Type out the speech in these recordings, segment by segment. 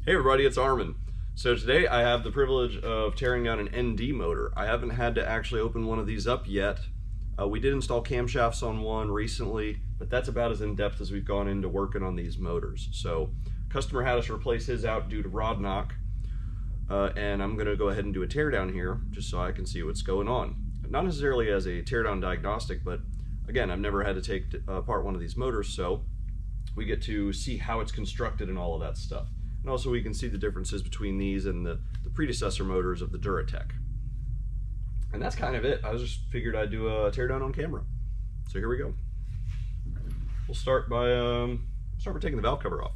Hey everybody, it's Armand. So today I have the privilege of tearing down an ND motor. I haven't had to actually open one of these up yet. We did install camshafts on one recently, but that's about as in-depth as we've gone into working on these motors. So customer had us replace his out due to rod knock, and I'm going to go ahead and do a teardown here just so I can see what's going on. Not necessarily as a teardown diagnostic, but again, I've never had to take apart one of these motors, so we get to see how it's constructed and all of that stuff. And also we can see the differences between these and the predecessor motors of the Duratec. And that's kind of it. I just figured I'd do a teardown on camera. So here we go. We'll start by taking the valve cover off.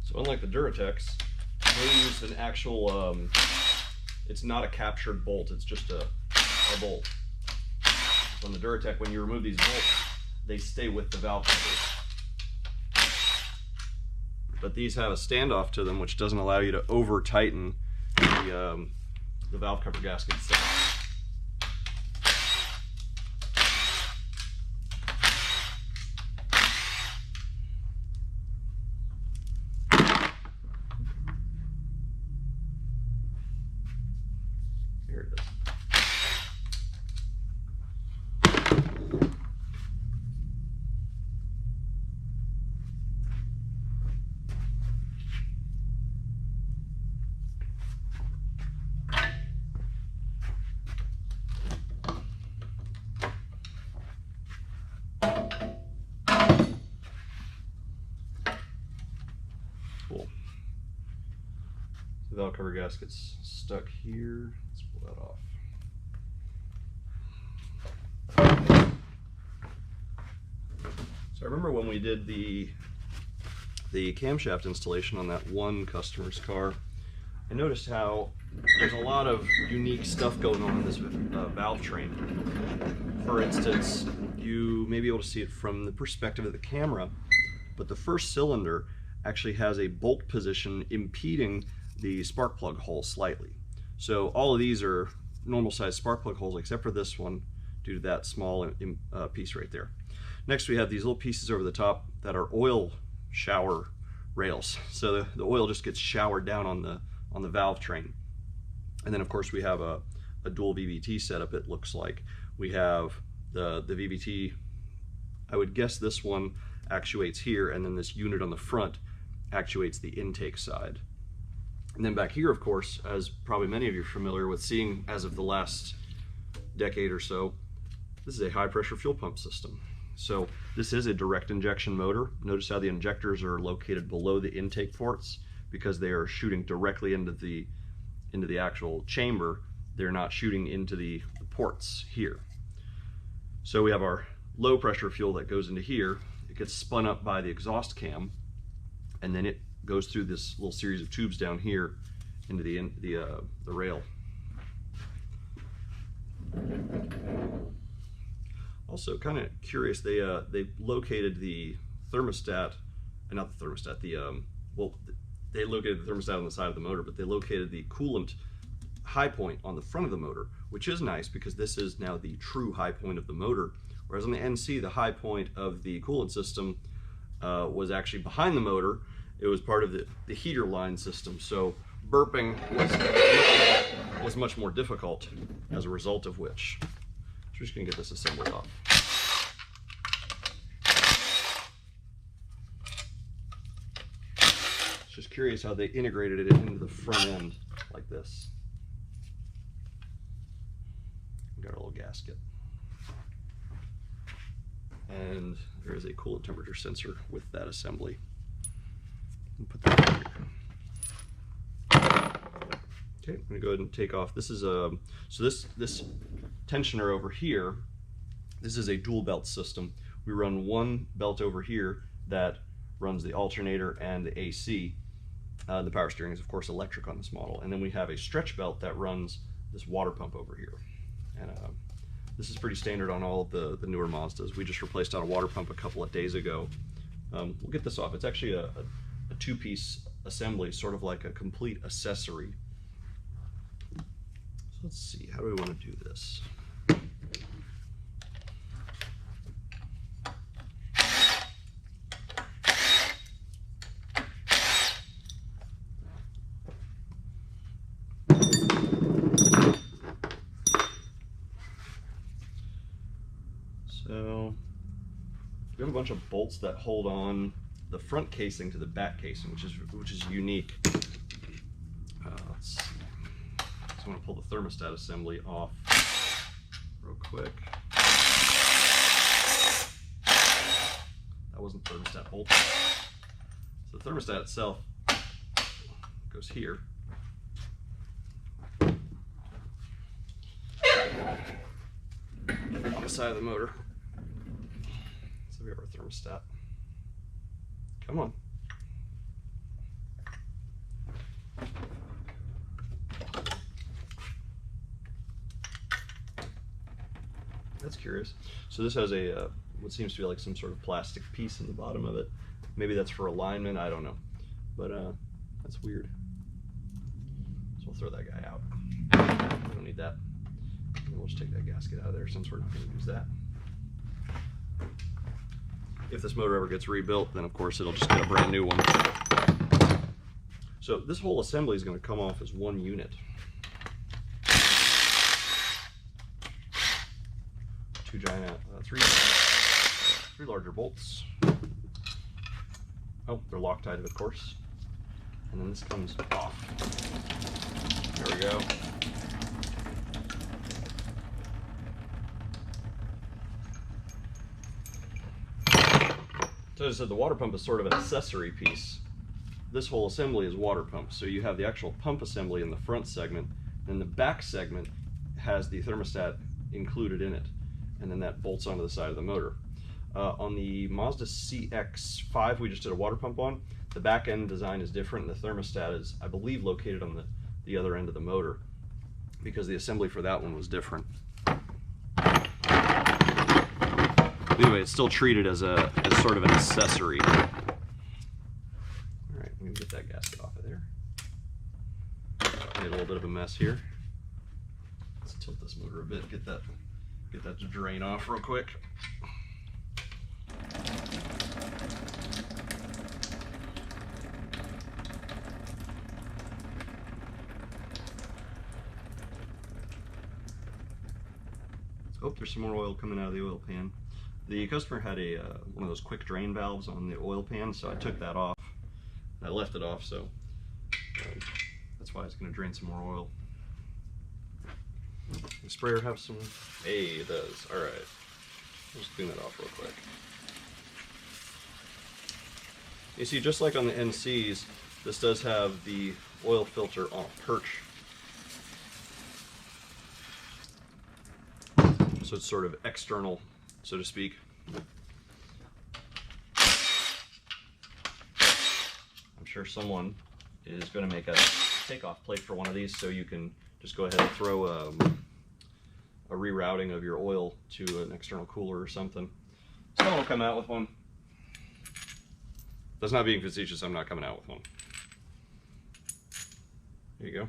So unlike the Duratecs, they use an actual, it's not a captured bolt, it's just a bolt. So on the Duratec, when you remove these bolts, they stay with the valve cover. But these have a standoff to them, which doesn't allow you to over tighten the valve cover gasket itself. Here it is. Cool. The valve cover gasket's stuck here. Let's pull that off. So I remember when we did the camshaft installation on that one customer's car, I noticed how there's a lot of unique stuff going on in this valve train. For instance, you may be able to see it from the perspective of the camera, but the first cylinder actually has a bolt position impeding the spark plug hole slightly. So all of these are normal sized spark plug holes except for this one due to that small piece right there. Next we have these little pieces over the top that are oil shower rails. So the oil just gets showered down on the valve train. And then of course we have a dual VVT setup, it looks like. We have the VVT, I would guess this one actuates here, and then this unit on the front actuates the intake side. And then back here, of course, as probably many of you are familiar with seeing as of the last decade or so, this is a high pressure fuel pump system. So this is a direct injection motor. Notice how the injectors are located below the intake ports because they are shooting directly into the actual chamber. They're not shooting into the ports here. So we have our low pressure fuel that goes into here. It gets spun up by the exhaust cam, and then it goes through this little series of tubes down here into the rail. Also, kind of curious, they located the thermostat, not the thermostat, they located the thermostat on the side of the motor, but they located the coolant high point on the front of the motor, which is nice because this is now the true high point of the motor. Whereas on the NC, the high point of the coolant system was actually behind the motor. It was part of the heater line system, so burping was much more difficult as a result of which. So we're just going to get this assembled off. It's just curious how they integrated it into the front end like this. Got our little gasket. And there is a coolant temperature sensor with that assembly. Put that here. Okay, I'm gonna go ahead and take off. This is this tensioner over here. This is a dual belt system. We run one belt over here that runs the alternator and the AC. The power steering is of course electric on this model, and then we have a stretch belt that runs this water pump over here. And this is pretty standard on all of the newer Mazdas. We just replaced out a water pump a couple of days ago. We'll get this off. It's actually a two-piece assembly, sort of like a complete accessory. So let's see, how do we want to do this? So we have a bunch of bolts that hold on the front casing to the back casing, which is unique. Let's see. So I want to pull the thermostat assembly off real quick. That wasn't thermostat bolt. So the thermostat itself goes here. On the side of the motor. So we have our thermostat. Come on. That's curious. So this has a what seems to be like some sort of plastic piece in the bottom of it. Maybe that's for alignment, I don't know. But that's weird. So we'll throw that guy out. We don't need that. And we'll just take that gasket out of there since we're not going to use that. If this motor ever gets rebuilt, then of course it'll just get a brand new one. So this whole assembly is going to come off as one unit. Two giant, three larger bolts. Oh, they're Loctite, of course. And then this comes off. There we go. So as I said, the water pump is sort of an accessory piece. This whole assembly is water pump. So you have the actual pump assembly in the front segment, and the back segment has the thermostat included in it. And then that bolts onto the side of the motor. On the Mazda CX-5 we just did a water pump on, the back end design is different, and the thermostat is, I believe, located on the other end of the motor, because the assembly for that one was different. Anyway, it's still treated as sort of an accessory. All right, I'm gonna get that gasket off of there. Made a little bit of a mess here. Let's tilt this motor a bit, get that to drain off real quick. Oh, there's some more oil coming out of the oil pan. The customer had one of those quick drain valves on the oil pan, so I took that off. I left it off, so that's why it's going to drain some more oil. Does the sprayer have some? Hey, it does. All right. Let's clean that off real quick. You see, just like on the NCs, this does have the oil filter on a perch. So it's sort of external, so to speak. I'm sure someone is going to make a takeoff plate for one of these, so you can just go ahead and throw a rerouting of your oil to an external cooler or something. Someone will come out with one. That's not being facetious, I'm not coming out with one. There you go.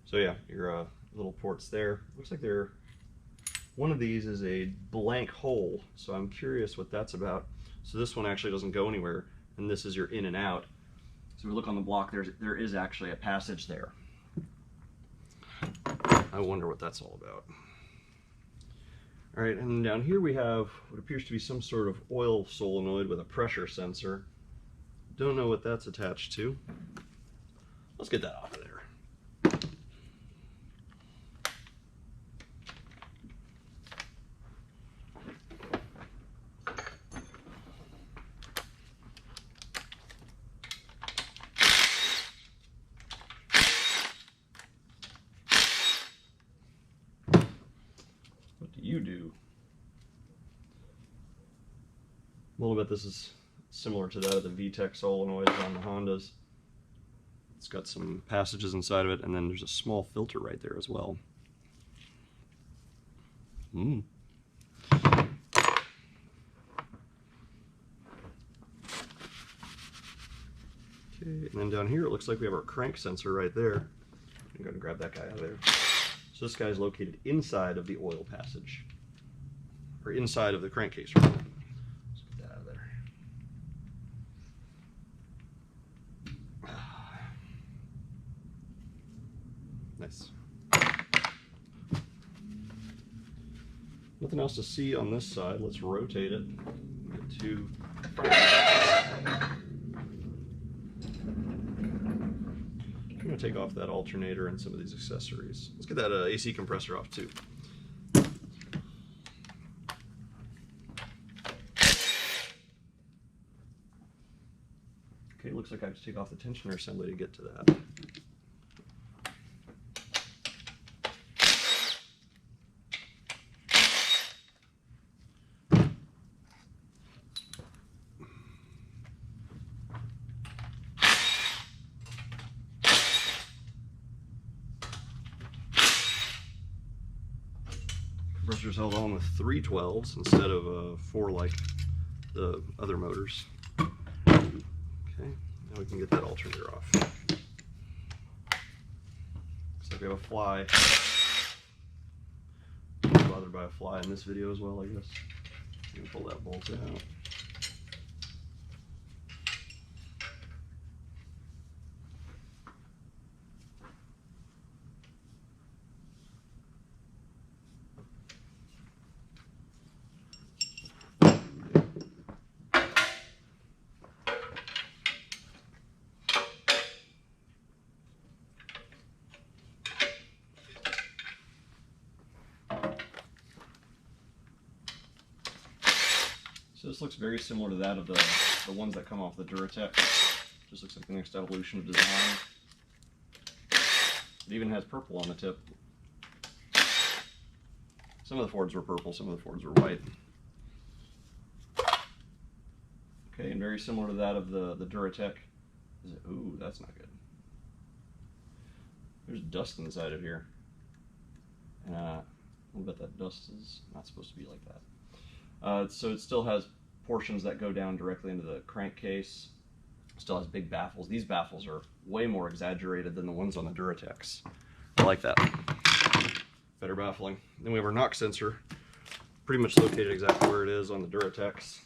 So yeah, your little ports there. Looks like they're, one of these is a blank hole, so I'm curious what that's about. So this one actually doesn't go anywhere, and this is your in and out. So we look on the block, there is actually a passage there. I wonder what that's all about. All right, and down here we have what appears to be some sort of oil solenoid with a pressure sensor. Don't know what that's attached to. Let's get that off of there. A little bit, this is similar to that of the VTEC solenoids on the Hondas. It's got some passages inside of it, and then there's a small filter right there as well. Okay, and then down here it looks like we have our crank sensor right there. I'm going to grab that guy out of there. So this guy is located inside of the oil passage, or inside of the crankcase. Right? Let's get that out of there. Nice. Nothing else to see on this side. Let's rotate it. Get to front. I'm going to take off that alternator and some of these accessories. Let's get that AC compressor off too. Okay, looks like I have to take off the tensioner assembly to get to that. Compressor's held on with 3 12s instead of 4 like the other motors. Okay, now we can get that alternator off. Looks like we have a fly. I'm bothered by a fly in this video as well, I guess. You can pull that bolt out. So this looks very similar to that of the ones that come off the Duratec. Just looks like the next evolution of design. It even has purple on the tip. Some of the Fords were purple, some of the Fords were white. Okay, and very similar to that of the Duratec. Ooh, that's not good. There's dust inside of here. And I bet that dust is not supposed to be like that. So it still has portions that go down directly into the crankcase. Still has big baffles. These baffles are way more exaggerated than the ones on the Duratecs. I like that. Better baffling. Then we have our knock sensor, pretty much located exactly where it is on the Duratecs.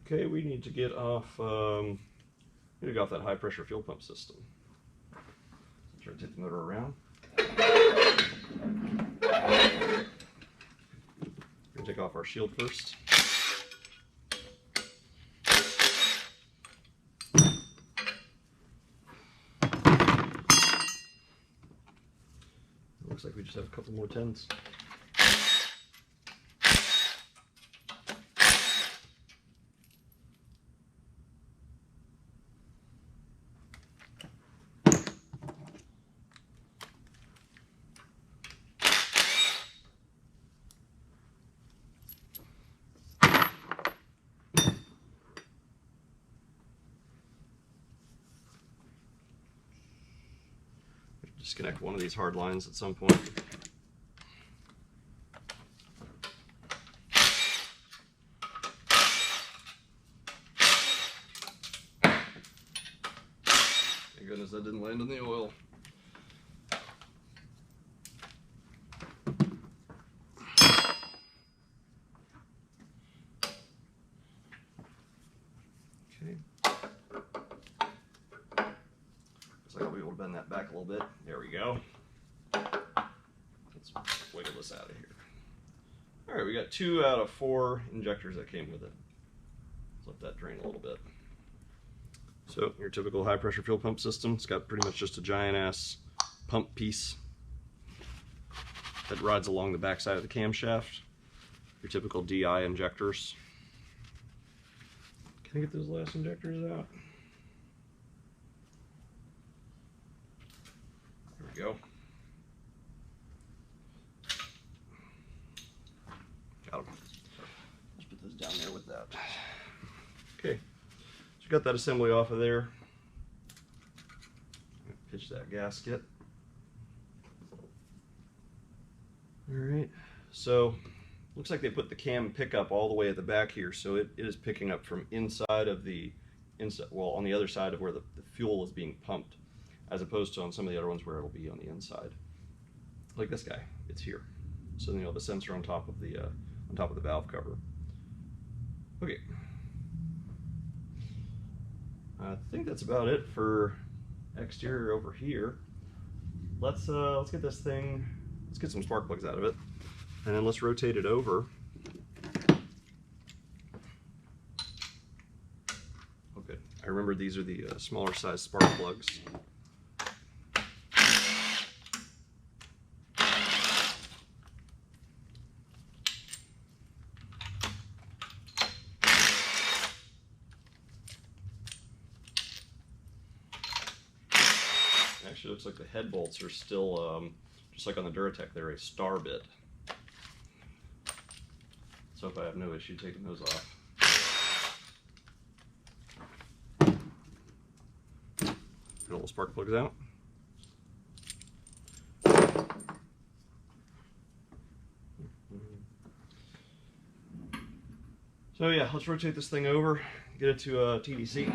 Okay, we need to get off. We need to get off that high pressure fuel pump system. Try to take the motor around. We're going to take off our shield first. It looks like we just have a couple more 10s. Disconnect one of these hard lines at some point. Thank goodness that didn't land in the oil. Okay. I'll be able to bend that back a little bit. There we go. Let's wiggle this out of here. All right, we got 2 out of 4 injectors that came with it. Let's let that drain a little bit. So your typical high pressure fuel pump system, it's got pretty much just a giant ass pump piece that rides along the back side of the camshaft. Your typical DI injectors. Can I get those last injectors out? Go. said that. Okay, so got that assembly off of there. Pitch that gasket. All right, so looks like they put the cam pickup all the way at the back here, so it is picking up from inside of the well, on the other side of where the fuel is being pumped, as opposed to on some of the other ones where it'll be on the inside. Like this guy, it's here. So then you'll have a sensor on top of the valve cover. Okay. I think that's about it for exterior over here. Let's get this thing. Let's get some spark plugs out of it, and then let's rotate it over. Oh, good. I remember these are the smaller size spark plugs. Actually, looks like the head bolts are still, just like on the Duratec, they're a star bit. So if I have no issue taking those off. Get all the spark plugs out. So yeah, let's rotate this thing over, get it to TDC.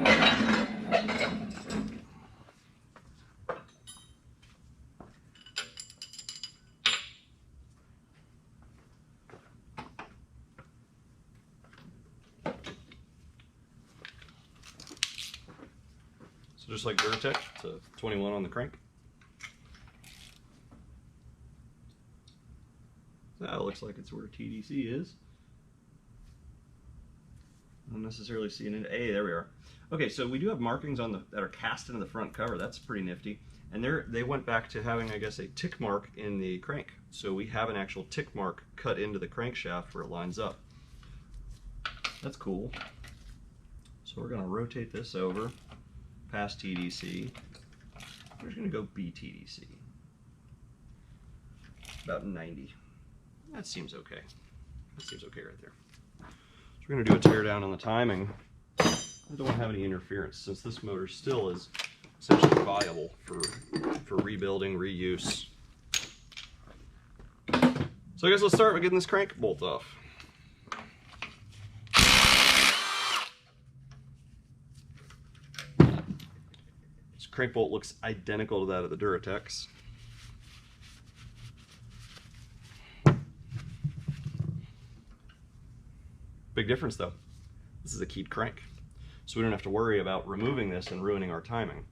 So just like Duratec, it's a 21 on the crank. That looks like it's where TDC is. I don't necessarily see an end. Hey, there we are. Okay, so we do have markings on that are cast into the front cover. That's pretty nifty. And they went back to having, I guess, a tick mark in the crank. So we have an actual tick mark cut into the crankshaft where it lines up. That's cool. So we're going to rotate this over past TDC. We're just going to go BTDC. About 90. That seems okay. That seems okay right there. We're going to do a tear down on the timing. I don't want to have any interference since this motor still is essentially viable for rebuilding, reuse. So I guess let's start by getting this crank bolt off. This crank bolt looks identical to that of the Duratecs. Big difference though. This is a keyed crank. So we don't have to worry about removing this and ruining our timing.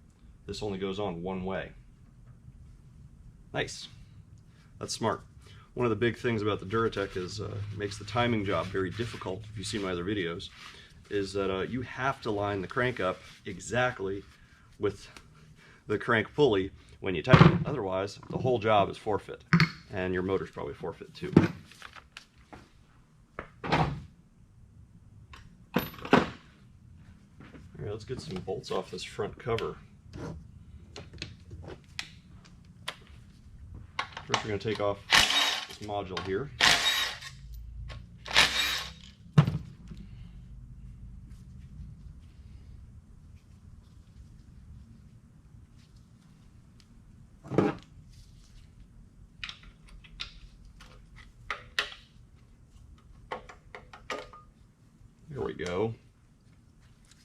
This only goes on one way. Nice. That's smart. One of the big things about the Duratec is makes the timing job very difficult, if you've seen my other videos, is that you have to line the crank up exactly with the crank pulley when you tighten it. Otherwise, the whole job is forfeit. And your motor's probably forfeit too. Alright, let's get some bolts off this front cover. First we're going to take off this module here. There we go.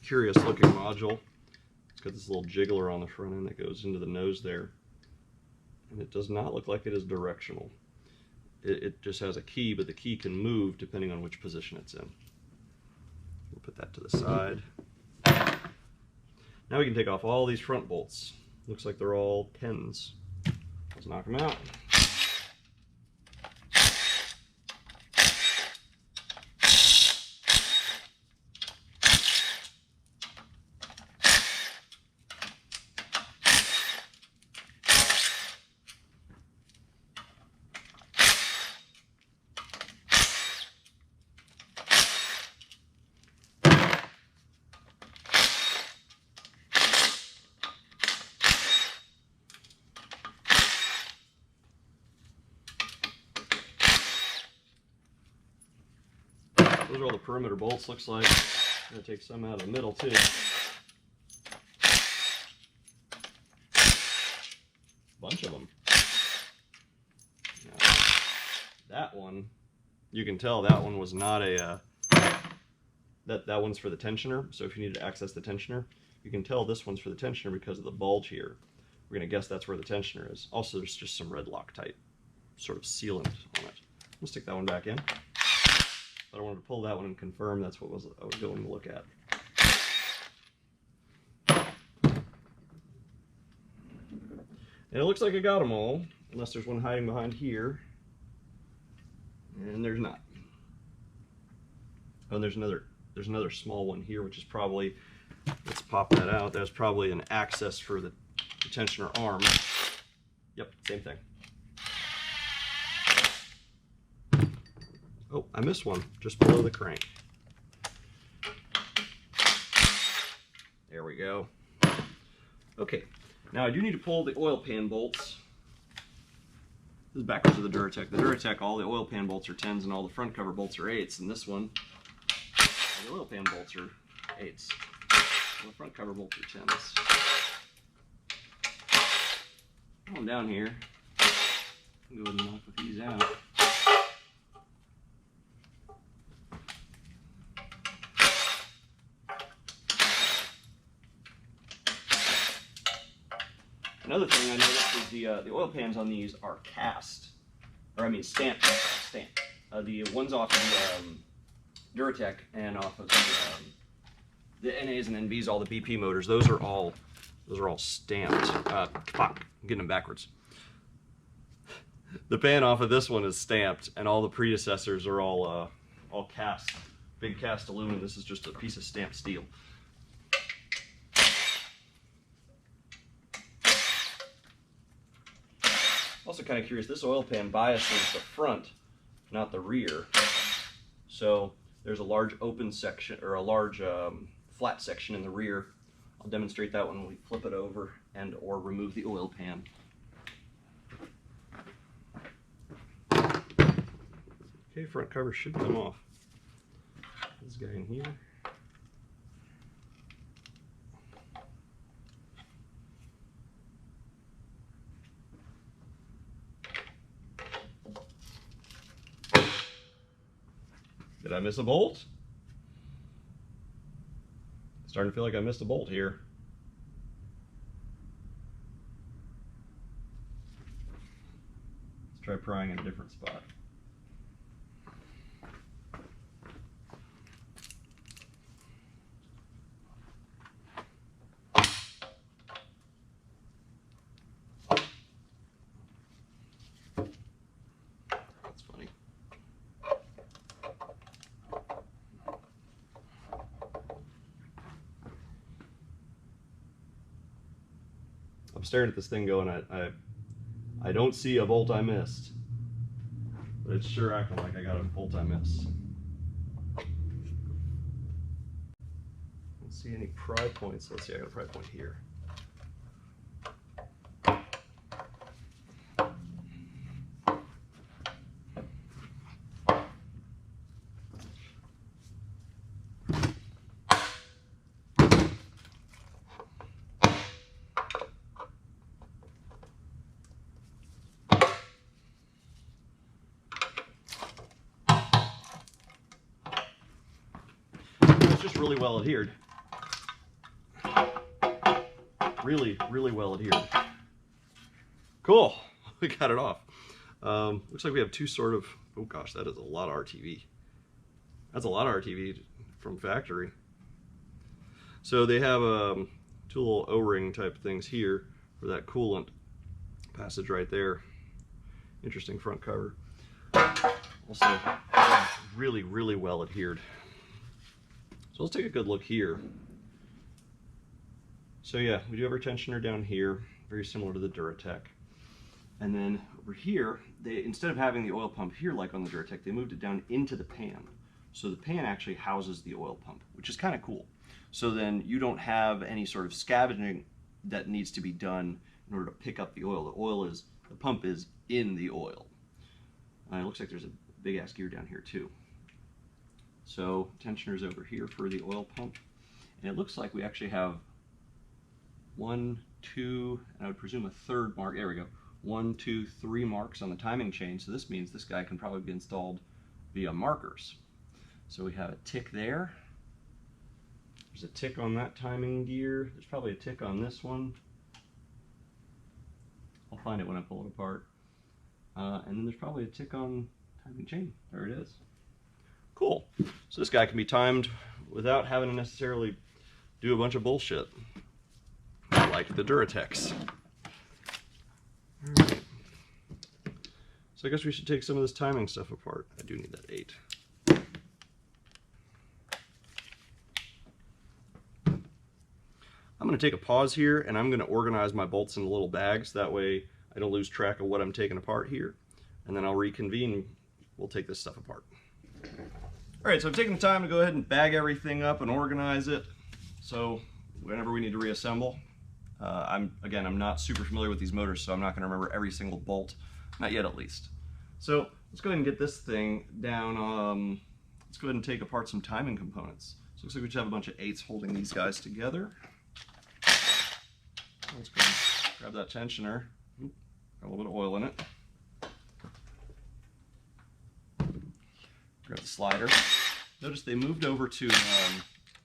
Curious looking module. It's got this little jiggler on the front end that goes into the nose there. And it does not look like it is directional. It just has a key, but the key can move depending on which position it's in. We'll put that to the side. Now we can take off all these front bolts. Looks like they're all 10s. Let's knock them out. Those are all the perimeter bolts, looks like. I'm going to take some out of the middle too. Bunch of them. Now, that one, you can tell that one was not a, that one's for the tensioner. So if you need to access the tensioner, you can tell this one's for the tensioner because of the bulge here. We're going to guess that's where the tensioner is. Also, there's just some red Loctite sort of sealant on it. We'll stick that one back in. But I wanted to pull that one and confirm that's what I was going to look at. And it looks like I got them all, unless there's one hiding behind here. And there's not. Oh, and there's another small one here, which is probably, let's pop that out. That's probably an access for the tensioner arm. Yep, same thing. Oh, I missed one just below the crank. There we go. Okay, now I do need to pull the oil pan bolts. This is backwards of the Duratec. The Duratec, all the oil pan bolts are 10s and all the front cover bolts are 8s. And this one, all the oil pan bolts are 8s. And the front cover bolts are 10s. Come down here. Go ahead and knock these out. Another thing I noticed is the oil pans on these are cast, or I mean stamped. The ones off of the Duratec and off of the NAs and NBs, all the BP motors, those are all stamped. Fuck, I'm getting them backwards. The pan off of this one is stamped, and all the predecessors are all cast, big cast aluminum. This is just a piece of stamped steel. Also kind of curious, this oil pan biases the front, not the rear. So there's a large open section, or a large flat section in the rear. I'll demonstrate that when we flip it over and or remove the oil pan. Okay, front cover should come off. This guy in here. Did I miss a bolt? Starting to feel like I missed a bolt here. Let's try prying in a different spot. That's funny. I'm staring at this thing going, I don't see a bolt I missed, but it's sure acting like I got a bolt I missed. Don't see any pry points. Let's see, I got a pry point here. Just really well adhered. Really well adhered. Cool. We got it off. Looks like we have two sort of, oh gosh, that is a lot of RTV. That's a lot of RTV from factory. So they have two little O-ring type things here for that coolant passage right there. Interesting front cover. Also, really well adhered. So let's take a good look here. So yeah, we do have our tensioner down here, very similar to the Duratec. And then over here, they, instead of having the oil pump here like on the Duratec, they moved it down into the pan. So the pan actually houses the oil pump, which is kind of cool. So then you don't have any sort of scavenging that needs to be done in order to pick up the oil. The pump is in the oil. It looks like there's a big ass gear down here too. So tensioner's over here for the oil pump. And it looks like we actually have 1, 2, and I would presume a third mark. There we go. 1, 2, 3 marks on the timing chain. So this means this guy can probably be installed via markers. So we have a tick there. There's a tick on that timing gear. There's probably a tick on this one. I'll find it when I pull it apart. And then there's probably a tick on timing chain. There it is. Cool. So this guy can be timed without having to necessarily do a bunch of bullshit like the Duratecs. All right. So I guess we should take some of this timing stuff apart. I do need that 8. I'm going to take a pause here and I'm going to organize my bolts into little bags. That way I don't lose track of what I'm taking apart here. And then I'll reconvene. We'll take this stuff apart. All right, so I've taken the time to go ahead and bag everything up and organize it. So whenever we need to reassemble, I'm not super familiar with these motors, so I'm not going to remember every single bolt. Not yet, at least. So let's go ahead and get this thing down. Let's go ahead and take apart some timing components. So it looks like we just have a bunch of 8s holding these guys together. Let's go grab that tensioner. Got a little bit of oil in it. Grab the slider. Notice they moved over to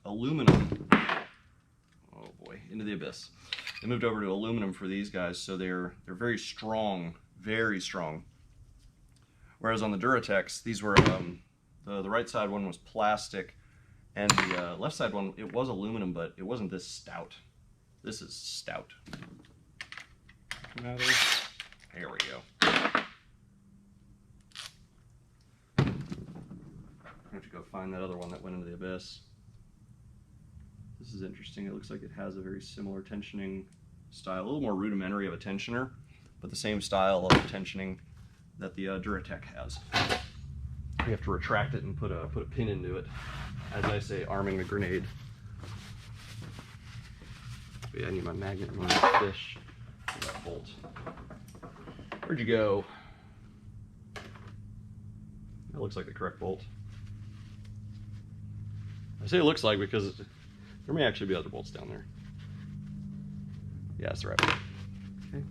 aluminum. Oh boy, into the abyss. They moved over to aluminum for these guys, so they're very strong, very strong. Whereas on the Duratecs, these were the right side one was plastic, and the left side one, it was aluminum, but it wasn't this stout. This is stout. Come out of there we go. I have to go find that other one that went into the abyss. This is interesting. It looks like it has a very similar tensioning style, a little more rudimentary of a tensioner, but the same style of tensioning that the Duratec has. You have to retract it and put a pin into it. As I say, arming the grenade. But yeah, I need my magnet and my fish for that bolt. Where'd you go? That looks like the correct bolt. I say it looks like because there may actually be other bolts down there. Yeah, that's the right one. Okay.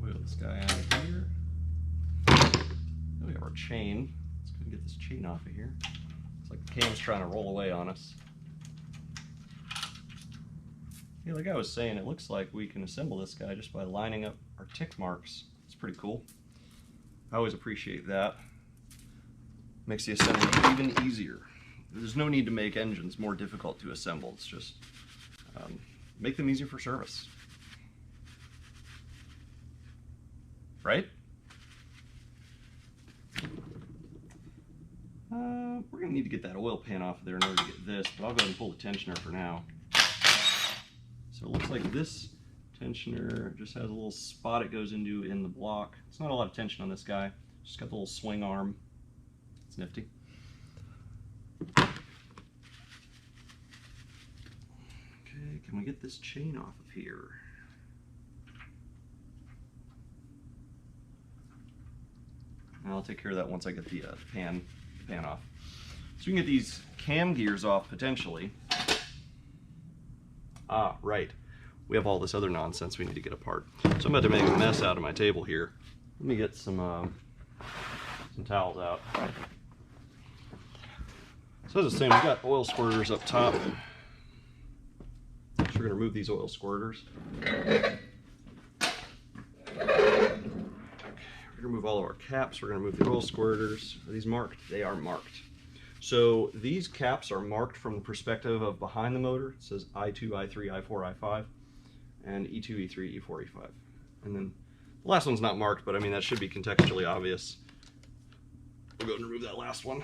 Wheel this guy out of here. Then we have our chain. Let's go and get this chain off of here. Looks like the cam's trying to roll away on us. Yeah, like I was saying, it looks like we can assemble this guy just by lining up our tick marks. It's pretty cool. I always appreciate that. Makes the assembly even easier. There's no need to make engines more difficult to assemble. It's just make them easier for service. Right? We're going to need to get that oil pan off of there in order to get this, but I'll go ahead and pull the tensioner for now. So it looks like this tensioner just has a little spot it goes into in the block. It's not a lot of tension on this guy. Just got the little swing arm. It's nifty. Okay, can we get this chain off of here? And I'll take care of that once I get the pan off. So we can get these cam gears off potentially. Ah, right. We have all this other nonsense we need to get apart. So I'm about to make a mess out of my table here. Let me get some towels out. So as I was saying, we've got oil squirters up top. So we're going to remove these oil squirters. Okay, we're going to remove all of our caps. We're going to remove the oil squirters. Are these marked? They are marked. So these caps are marked from the perspective of behind the motor. It says I2, I3, I4, I5, and E2, E3, E4, E5. And then the last one's not marked, but I mean, that should be contextually obvious. We'll go and remove that last one.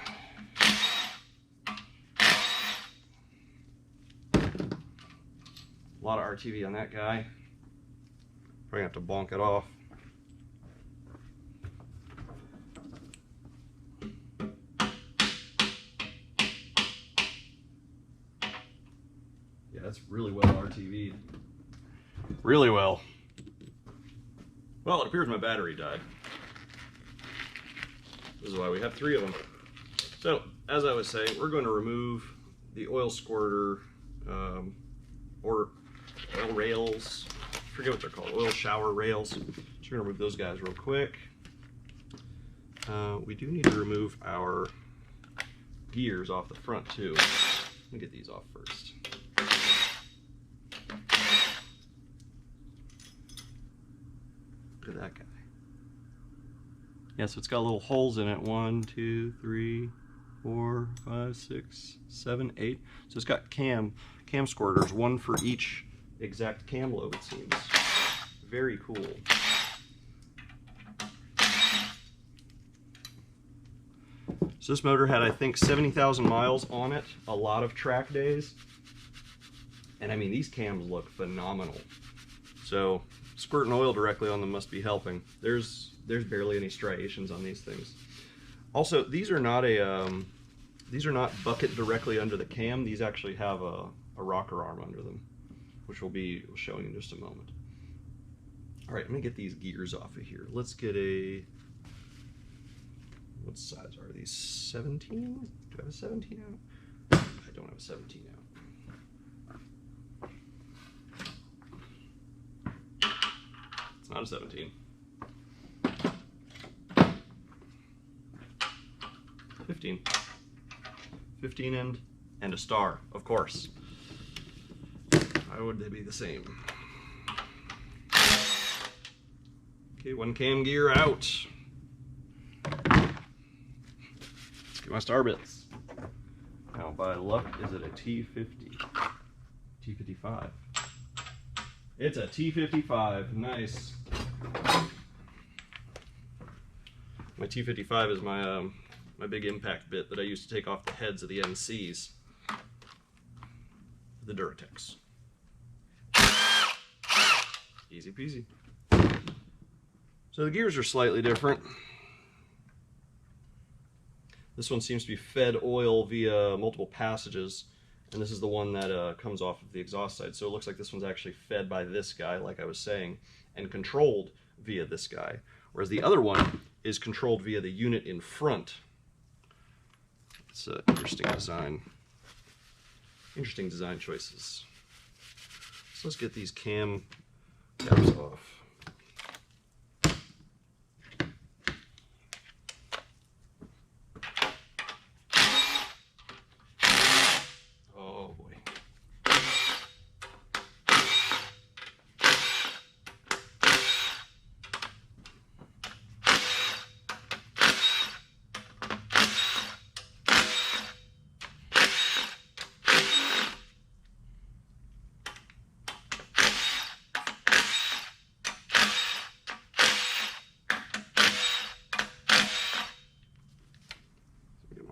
A lot of RTV on that guy. Probably have to bonk it off. Yeah, that's really well RTV'd. really well. Well, it appears my battery died. This is why we have 3 of them. So, as I was saying, we're going to remove the oil squirter or oil rails. I forget what they're called, oil shower rails. So we're going to remove those guys real quick. We do need to remove our gears off the front too. Let me get these off first. Look at that guy. Yeah, so it's got little holes in it. 1, 2, 3, 4, 5, 6, 7, 8. So it's got cam squirters, 1 for each exact cam lobe, it seems. Very cool. So this motor had, I think, 70,000 miles on it, a lot of track days. And I mean, these cams look phenomenal. So squirting oil directly on them must be helping. There's barely any striations on these things. Also, these are not bucket directly under the cam. These actually have a rocker arm under them, which we'll be showing in just a moment. All right, I'm gonna get these gears off of here. Let's get a, what size are these? 17? Do I have a 17 out? I don't have a 17 out. It's not a 17. 15. 15 end and a star, of course. Why would they be the same? Okay, 1 cam gear out. Let's get my star bits. Now, by luck, is it a T50? T55. It's a T55. Nice. My T55 is my my big impact bit that I used to take off the heads of the NCs. The Duratecs. Easy peasy. So the gears are slightly different. This one seems to be fed oil via multiple passages, and this is the one that comes off of the exhaust side. So it looks like this one's actually fed by this guy, like I was saying, and controlled via this guy, whereas the other one is controlled via the unit in front. It's an interesting design. Interesting design choices. So let's get these cam caps off. Oh boy.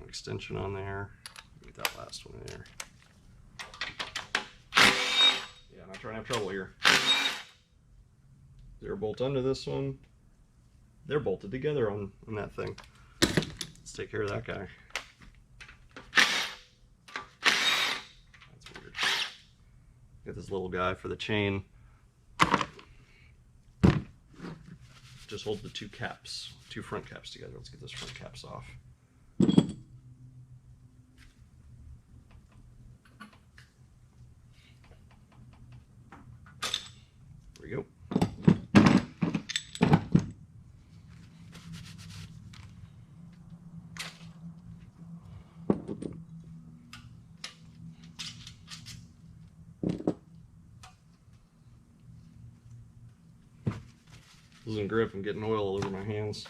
Extension on there. Get that last one in there. Yeah, I'm not trying to have trouble here. They're bolt under this one. They're bolted together on that thing. Let's take care of that guy. That's weird. Got this little guy for the chain. Just hold the 2 caps, 2 front caps together. Let's get those front caps off. There we go. Losing grip and getting oil all over my hands.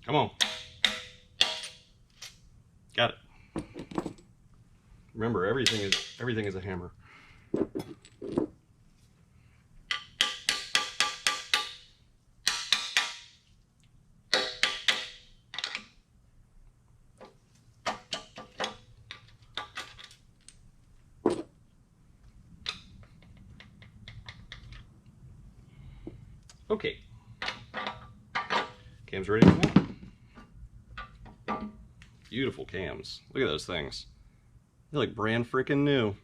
Come on. Got it. Remember, everything is a hammer. Okay, cams ready to go. Beautiful cams. Look at those things. They're like brand freaking new.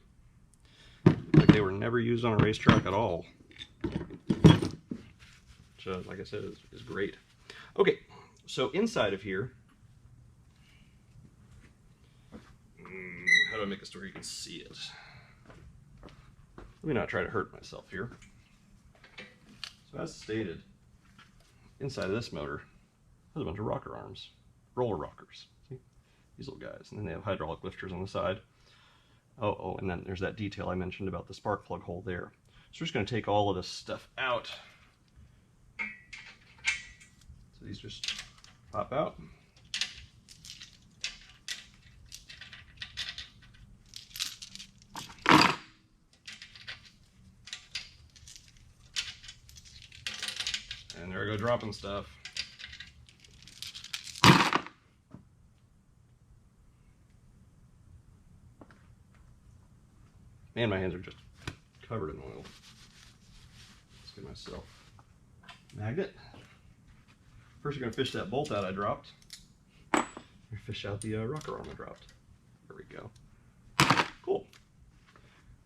Like they were never used on a racetrack at all. Which, like I said, is great. Okay, so inside of here, how do I make this to where you can see it? Let me not try to hurt myself here. So as stated, inside of this motor, there's a bunch of rocker arms, roller rockers. See? These little guys. And then they have hydraulic lifters on the side. Oh, and then there's that detail I mentioned about the spark plug hole there. So we're just going to take all of this stuff out. So these just pop out. And there I go dropping stuff. Man, my hands are just covered in oil. Let's get myself a magnet. First, you're going to fish that bolt out I dropped. Fish out the rocker arm I dropped. There we go. Cool.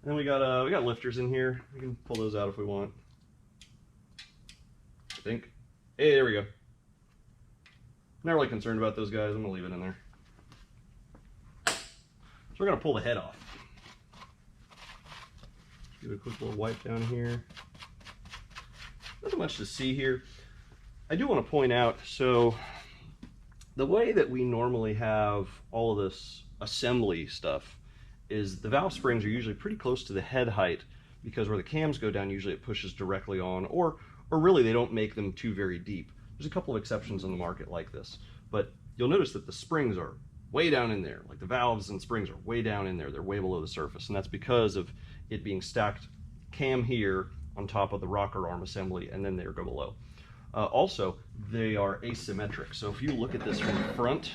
And then we got lifters in here. We can pull those out if we want. I think. Hey, there we go. Not really concerned about those guys. I'm gonna leave it in there. So we're gonna pull the head off. Give it a quick little wipe down here. Nothing much to see here. I do want to point out, so the way that we normally have all of this assembly stuff is the valve springs are usually pretty close to the head height, because where the cams go down, usually it pushes directly on, or really they don't make them too very deep. There's a couple of exceptions on the market like this, but you'll notice that the springs are way down in there. Like the valves and springs are way down in there. They're way below the surface, and that's because of it being stacked cam here on top of the rocker arm assembly, and then they go below. Also, they are asymmetric. So if you look at this from the front,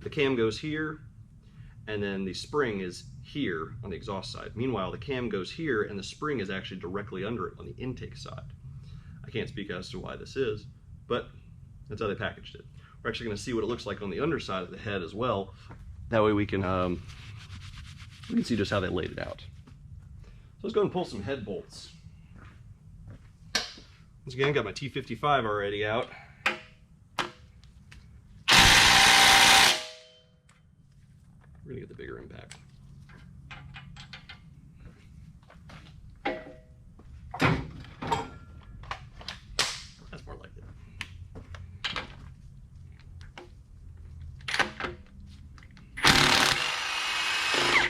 the cam goes here, and then the spring is here on the exhaust side. Meanwhile, the cam goes here, and the spring is actually directly under it on the intake side. I can't speak as to why this is, but that's how they packaged it. We're actually going to see what it looks like on the underside of the head as well. That way we can see just how they laid it out. So let's go and pull some head bolts. Once again, got my T55 already out. We're gonna get the bigger impact. That's more like it.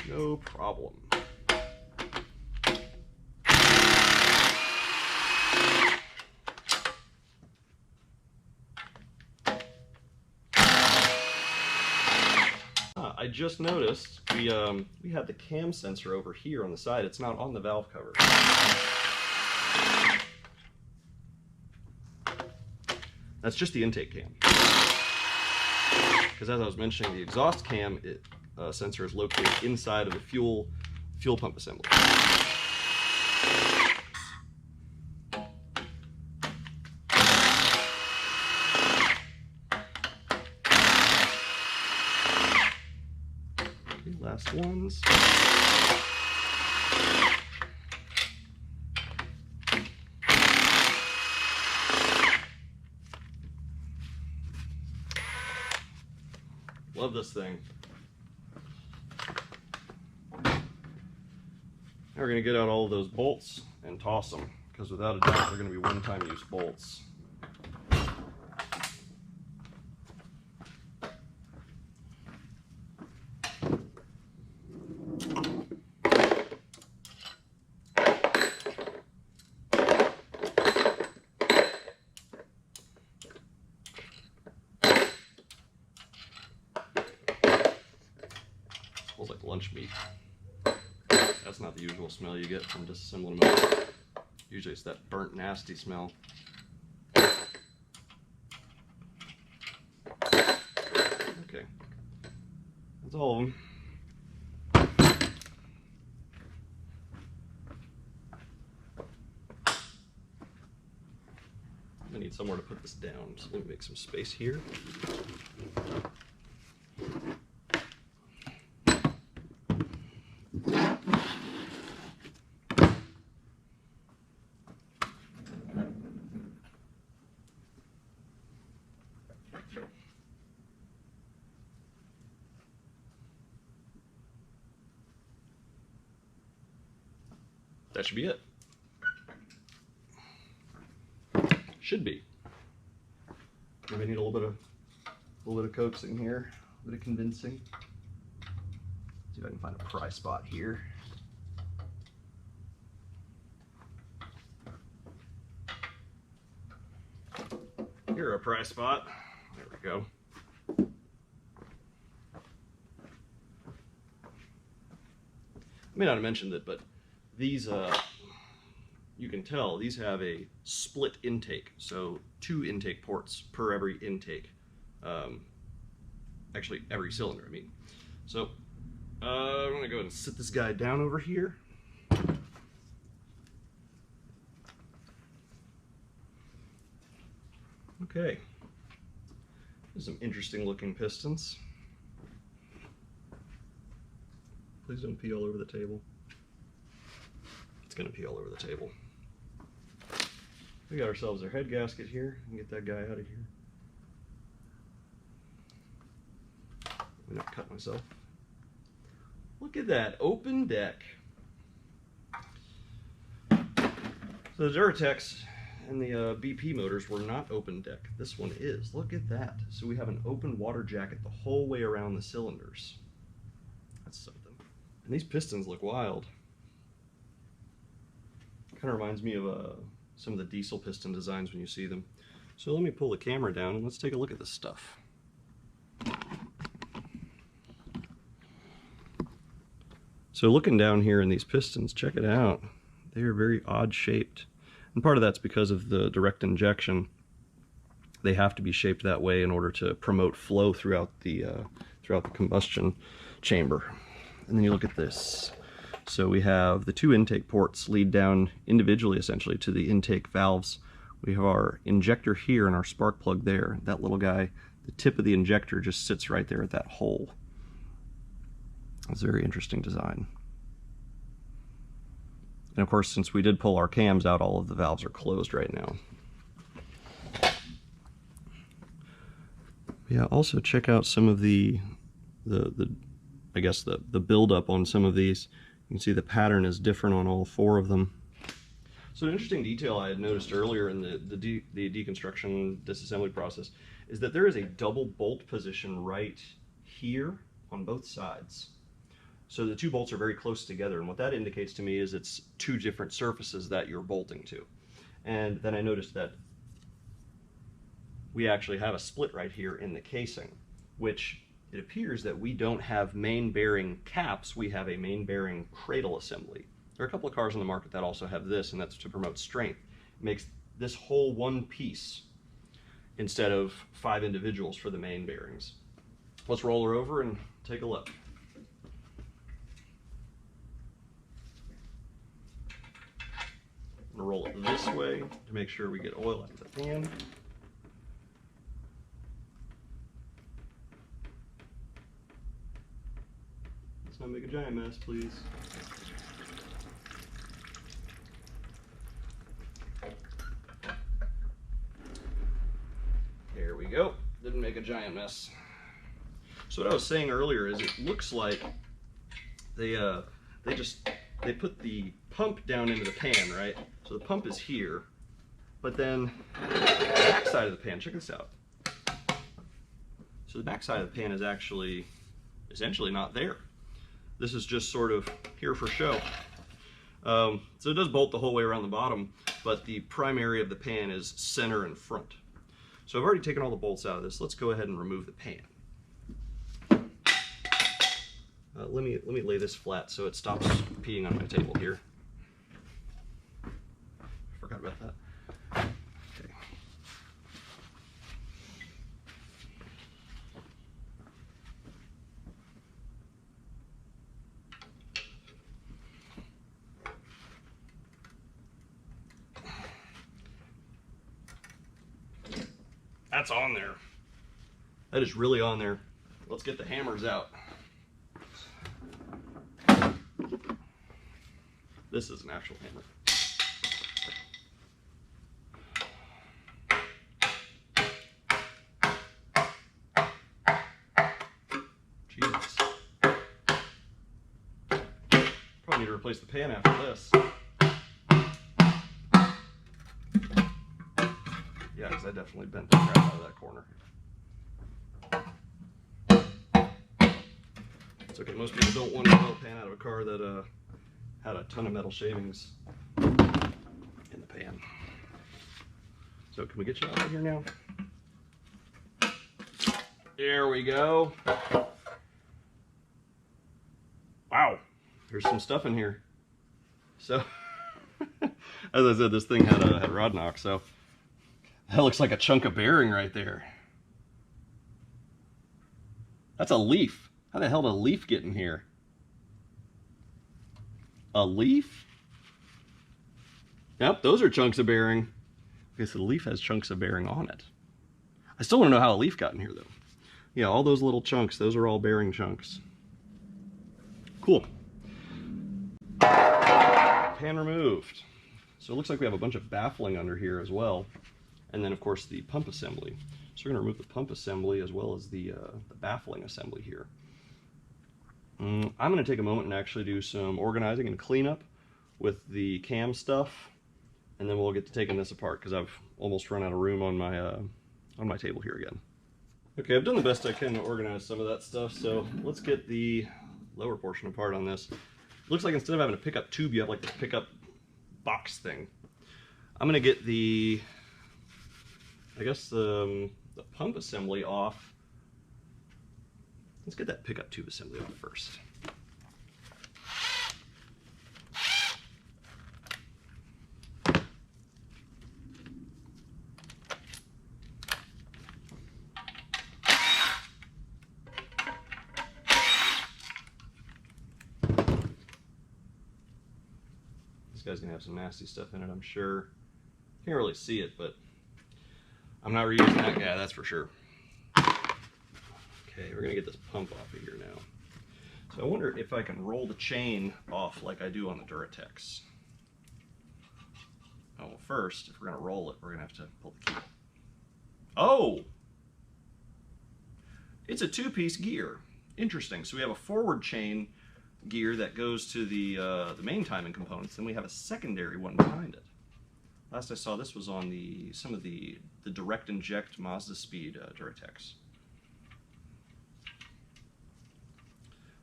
No problem. I just noticed we had the cam sensor over here on the side. It's not on the valve cover. That's just the intake cam. Because as I was mentioning, the exhaust cam sensor is located inside of the fuel pump assembly. Last ones. Love this thing. Now we're going to get out all of those bolts and toss them, because without a doubt they're going to be one-time use bolts. Smells like lunch meat. That's not the usual smell you get from disassembling a motor. Usually it's that burnt, nasty smell. Okay, that's all of them. I need somewhere to put this down, so let me make some space here. That should be it. Should be. Maybe I need a little bit of coaxing here, a bit of convincing. See if I can find a pry spot here. Here, a pry spot. There we go. I may not have mentioned it, but these, you can tell these have a split intake, so 2 intake ports per every intake. Actually, every cylinder, I mean. So, I'm going to go ahead and sit this guy down over here. Okay. There's some interesting looking pistons. Please don't pee all over the table. It's going to pee all over the table. We got ourselves our head gasket here. We can get that guy out of here. Let me not cut myself. Look at that open deck. So the Duratecs and the BP motors were not open deck. This one is. Look at that. So we have an open water jacket the whole way around the cylinders. That's something. And these pistons look wild. Kind of reminds me of some of the diesel piston designs when you see them. So let me pull the camera down and let's take a look at this stuff. So looking down here in these pistons, check it out. They are very odd shaped. And part of that's because of the direct injection. They have to be shaped that way in order to promote flow throughout the combustion chamber. And then you look at this. So we have the 2 intake ports lead down individually, essentially, to the intake valves. We have our injector here and our spark plug there. That little guy, the tip of the injector just sits right there at that hole. It's a very interesting design. And of course, since we did pull our cams out, all of the valves are closed right now. Yeah, also check out some of the buildup on some of these. You can see the pattern is different on all 4 of them. So an interesting detail I had noticed earlier in the deconstruction disassembly process is that there is a double bolt position right here on both sides. So the 2 bolts are very close together, and what that indicates to me is it's 2 different surfaces that you're bolting to. And then I noticed that we actually have a split right here in the casing, which it appears that we don't have main bearing caps, we have a main bearing cradle assembly. There are a couple of cars on the market that also have this, and that's to promote strength. It makes this whole one piece instead of 5 individuals for the main bearings. Let's roll her over and take a look. I'm going to roll it this way to make sure we get oil out of the pan. Let's not make a giant mess, please. There we go. Didn't make a giant mess. So what I was saying earlier is it looks like they put the pump down into the pan, right? So the pump is here, but then the back side of the pan, check this out. So the back side of the pan is actually essentially not there. This is just sort of here for show. So it does bolt the whole way around the bottom, but the prime area of the pan is center and front. So I've already taken all the bolts out of this. Let's go ahead and remove the pan. let me lay this flat so it stops peeing on my table here. Forgot about that. Okay. That's on there. That is really on there. Let's get the hammers out. This is an actual hammer. Jesus. Probably need to replace the pan after this. Yeah, because I definitely bent the crap out of that corner. It's okay, most people don't want to blow a pan out of a car that had a ton of metal shavings in the pan. So can we get you out of here now? There we go. Wow, there's some stuff in here. So, as I said, this thing had rod knock, so that looks like a chunk of bearing right there. That's a leaf. How the hell did a leaf get in here? A leaf? Yep, those are chunks of bearing. Okay, so the leaf has chunks of bearing on it. I still want to know how a leaf got in here, though. Yeah, all those little chunks, those are all bearing chunks. Cool. Pan removed. So it looks like we have a bunch of baffling under here as well. And then, of course, the pump assembly. So we're going to remove the pump assembly as well as the baffling assembly here. I'm going to take a moment and actually do some organizing and cleanup with the cam stuff, and then we'll get to taking this apart because I've almost run out of room on my table here again. Okay, I've done the best I can to organize some of that stuff, so let's get the lower portion apart on this. It looks like instead of having a pickup tube, you have like the pickup box thing. I'm going to get the, I guess the pump assembly off. Let's get that pickup tube assembly off first. This guy's gonna have some nasty stuff in it, I'm sure. Can't really see it, but I'm not reusing that guy, that's for sure. Okay, we're gonna get this pump off of here now. So I wonder if I can roll the chain off like I do on the Duratecs. Oh, well, first, if we're gonna roll it, we're gonna have to pull the key. Oh! It's a two-piece gear. Interesting. So we have a forward chain gear that goes to the main timing components, then we have a secondary one behind it. Last I saw, this was on some of the direct inject Mazda Speed Duratecs.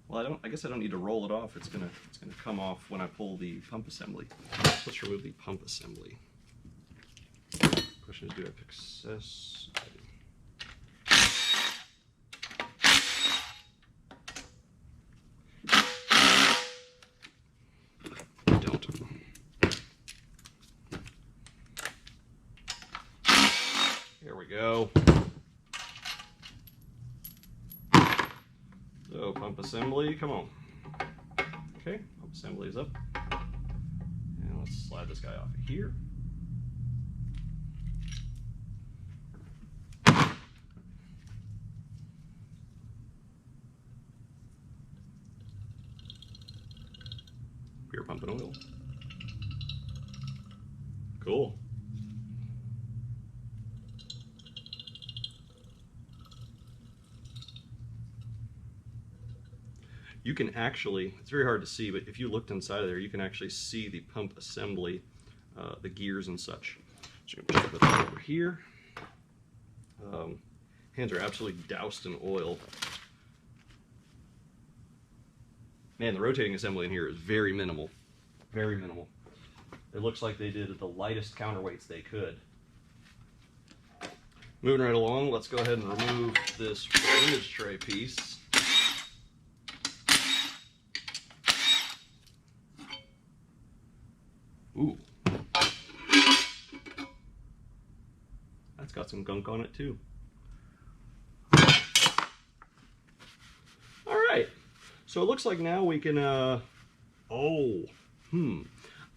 Well, I guess I don't need to roll it off. It's gonna come off when I pull the pump assembly. Let's remove the pump assembly. Question is, do I have access? I don't. There we go. So pump assembly, come on. Okay, pump assembly is up. And let's slide this guy off of here. Rear pump and oil. Cool. You can actually, it's very hard to see, but if you looked inside of there, you can actually see the pump assembly, the gears and such. So I'm going to put that over here. Hands are absolutely doused in oil. Man, the rotating assembly in here is very minimal. Very minimal. It looks like they did the lightest counterweights they could. Moving right along, let's go ahead and remove this image tray piece. Ooh. That's got some gunk on it too. All right. So it looks like now we can,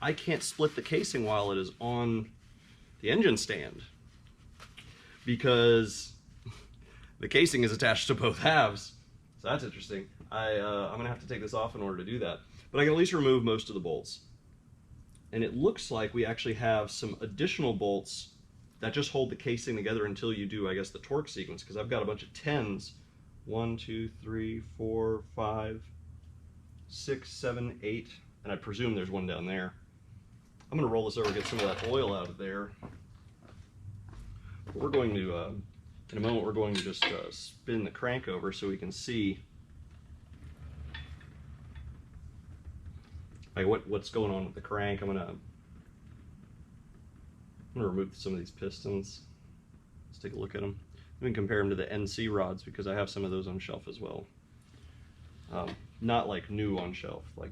I can't split the casing while it is on the engine stand because the casing is attached to both halves. So that's interesting. I'm gonna have to take this off in order to do that. But I can at least remove most of the bolts. And it looks like we actually have some additional bolts that just hold the casing together until you do, I guess, the torque sequence, because I've got a bunch of 10s. 1, 2, 3, 4, 5, 6, 7, 8, and I presume there's one down there. I'm gonna roll this over, get some of that oil out of there. We're going to, in a moment, we're going to just spin the crank over so we can see like what's going on with the crank. I'm gonna remove some of these pistons. Let's take a look at them. We can compare them to the NC rods because I have some of those on shelf as well. Not like new on shelf, like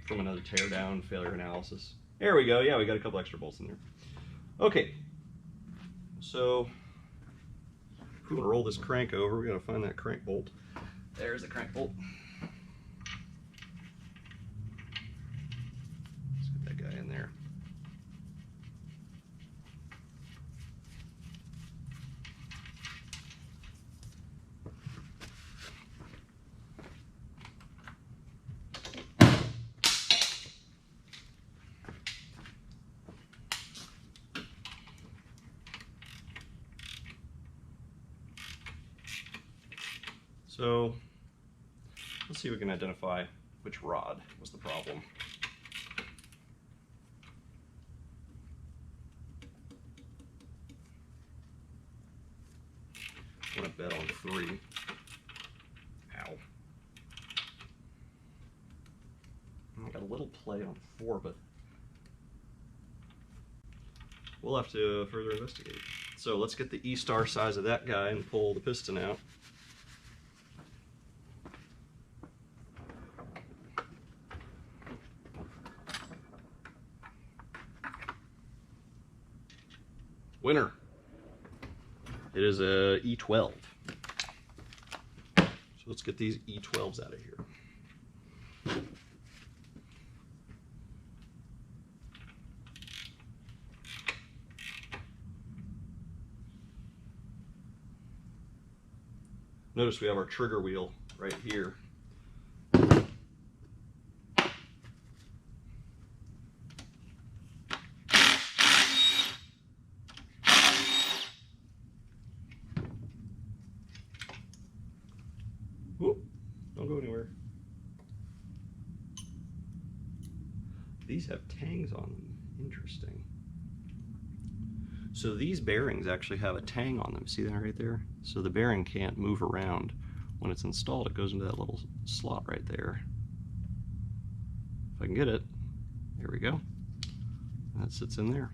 from another teardown failure analysis. There we go. Yeah, we got a couple extra bolts in there. Okay, so if we want to roll this crank over, we got to find that crank bolt. There's the crank bolt. Let's get that guy in there. So let's see if we can identify which rod was the problem. I'm gonna bet on 3. Ow. I got a little play on 4, but we'll have to further investigate. So let's get the E-star size of that guy and pull the piston out. Winner. It is a E12. So let's get these E12s out of here. Notice we have our trigger wheel right here. Whoop, don't go anywhere. These have tangs on them. Interesting. So these bearings actually have a tang on them. See that right there? So the bearing can't move around. When it's installed, it goes into that little slot right there. If I can get it, there we go. That sits in there.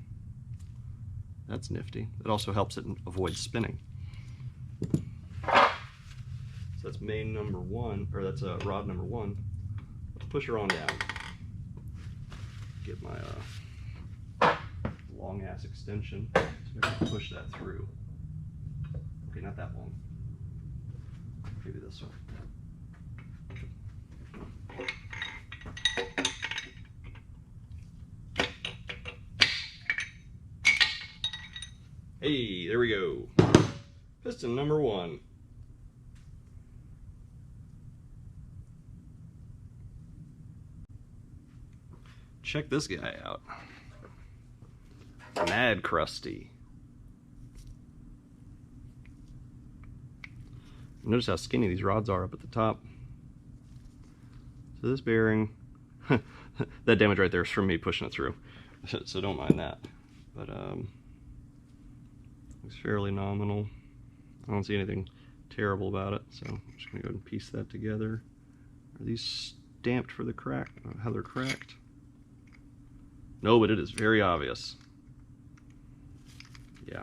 That's nifty. It also helps it avoid spinning. So that's main number 1, or that's rod number 1. Let's push her on down. Get my long ass extension so I can push that through. Okay, not that long. Maybe this one. Hey, there we go. Piston number 1. Check this guy out. Mad crusty. Notice how skinny these rods are up at the top. So this bearing, that damage right there is from me pushing it through, so don't mind that. But looks fairly nominal. I don't see anything terrible about it, so I'm just gonna go ahead and piece that together. Are these stamped for the crack? How they're cracked? No, but it is very obvious. Yeah.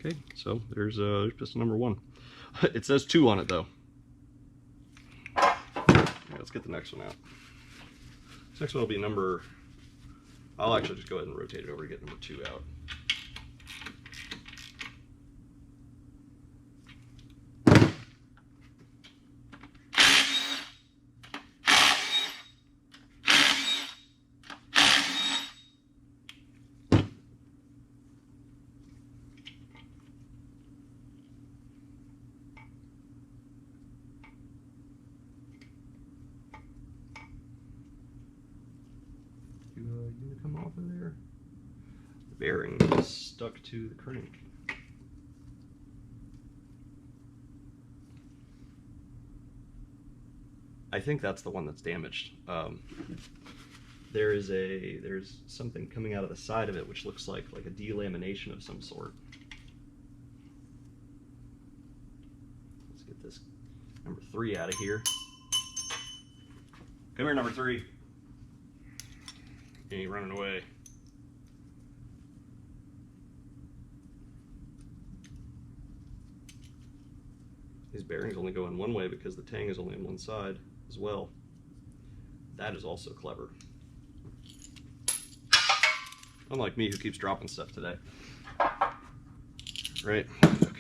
Okay, so there's piston number 1. It says 2 on it though. Okay, let's get the next one out. This next one will be number, I'll actually just go ahead and rotate it over to get number 2 out. You gonna come off of there? The bearing is stuck to the crank. I think that's the one that's damaged. There's something coming out of the side of it which looks like a delamination of some sort. Let's get this number 3 out of here. Come here, number 3. You ain't running away. These bearings only go in one way because the tang is only on one side as well. That is also clever. Unlike me, who keeps dropping stuff today. Right, okay.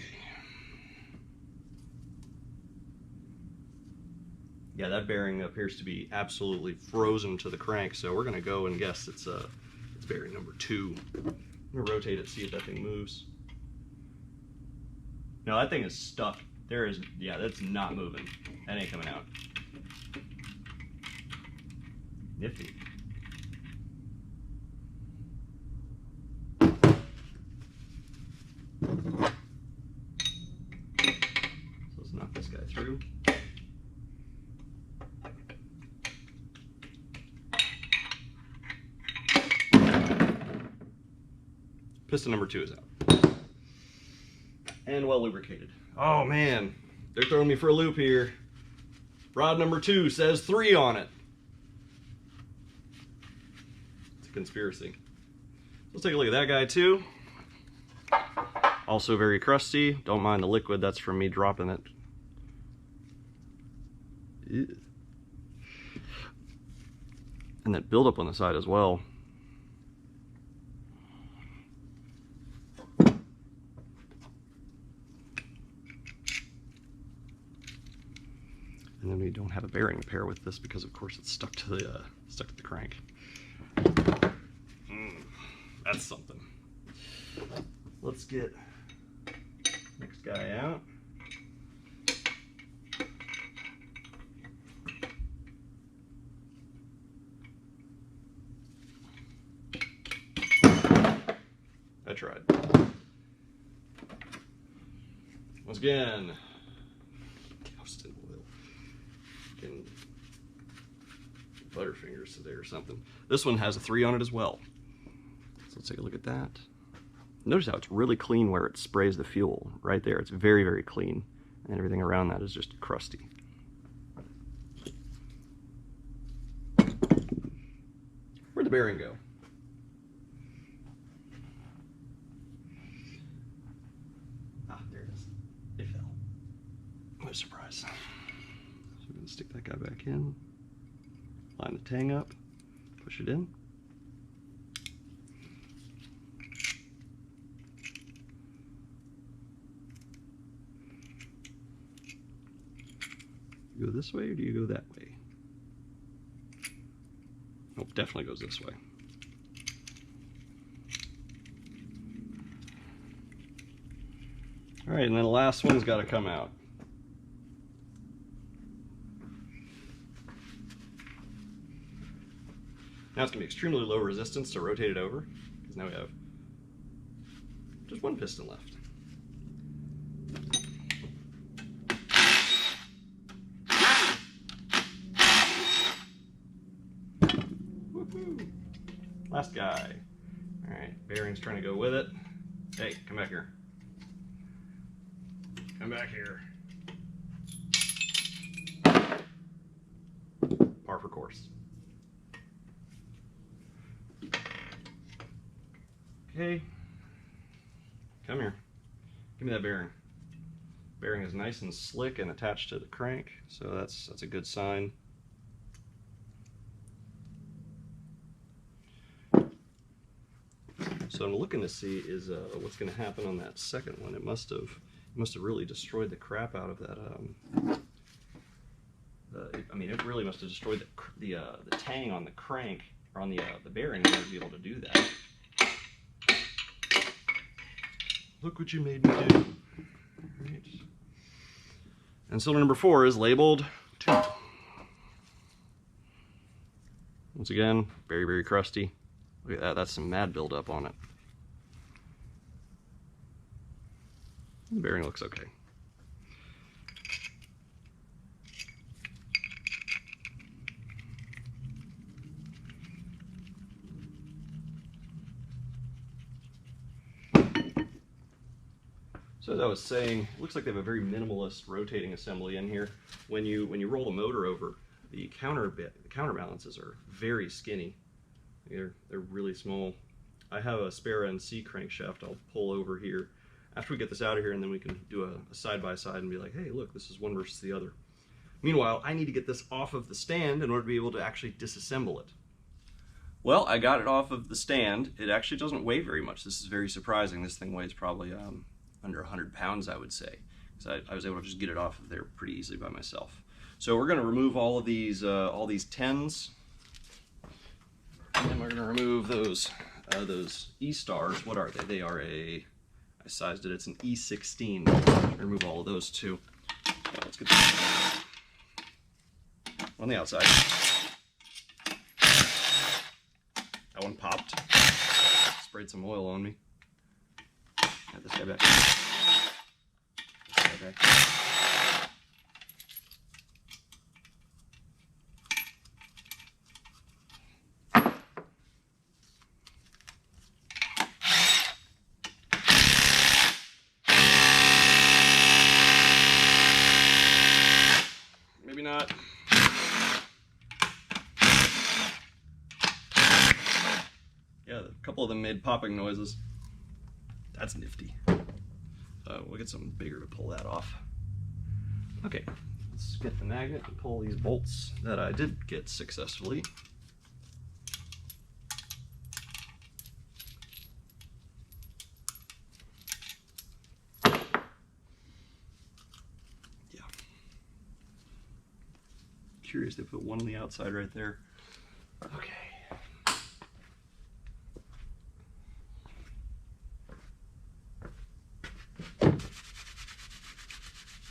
Yeah, that bearing appears to be absolutely frozen to the crank, so we're gonna go and guess it's bearing number 2. I'm gonna rotate it, see if that thing moves. No, that thing is stuck. Yeah, that's not moving. That ain't coming out. Nifty. So let's knock this guy through. Piston number 2 is out. And well lubricated. Oh man, they're throwing me for a loop here. Rod number 2 says 3 on it. It's a conspiracy. Let's take a look at that guy too. Also very crusty. Don't mind the liquid, that's from me dropping it. Ew. And that buildup on the side as well. And then we don't have a bearing to pair with this because of course it's stuck to the crank. That's something. Let's get next guy out. I tried. Once again, doused in oil. Getting butterfingers today or something. This one has a 3 on it as well. So let's take a look at that. Notice how it's really clean where it sprays the fuel. Right there, it's very, very clean. And everything around that is just crusty. Where'd the bearing go? Ah, there it is. It fell. What a surprise. So we're going to stick that guy back in. Line the tang up. Push it in. You go this way or do you go that way? Oh, definitely goes this way. All right, and then the last one's got to come out. Now it's going to be extremely low resistance to rotate it over, because now we have just one piston left. Woohoo! Last guy. All right, bearing's trying to go with it. Hey, come back here. Come back here. Par for course. Okay. Come here. Give me that bearing. Bearing is nice and slick and attached to the crank, so that's a good sign. So I'm looking to see is what's going to happen on that second one. It must have really destroyed the crap out of that. I mean, it really must have destroyed the tang on the crank or on the bearing in order to be able to do that. Look what you made me do. Right. And cylinder number 4 is labeled 2. Once again, very, very crusty. Look at that, that's some mad buildup on it. The bearing looks okay. So as I was saying, it looks like they have a very minimalist rotating assembly in here. When you roll the motor over, the counterbalances are very skinny. They're really small. I have a spare NC crankshaft I'll pull over here after we get this out of here, and then we can do a side-by-side and be like, hey, look, this is one versus the other. Meanwhile, I need to get this off of the stand in order to be able to actually disassemble it. Well, I got it off of the stand. It actually doesn't weigh very much. This is very surprising. This thing weighs probably under 100 pounds, I would say. So I was able to just get it off of there pretty easily by myself. So we're going to remove all of these 10s, and we're going to remove those E-stars. What are they? They are I sized it. It's an E16. Remove all of those too. So let's get this on the outside. That one popped. Sprayed some oil on me. Get this guy back. This guy back. Maybe not. Yeah, a couple of them made popping noises. That's nifty. We'll get something bigger to pull that off. Okay, let's get the magnet and pull these bolts that I did get successfully. Yeah. Curious, they put one on the outside right there. Okay.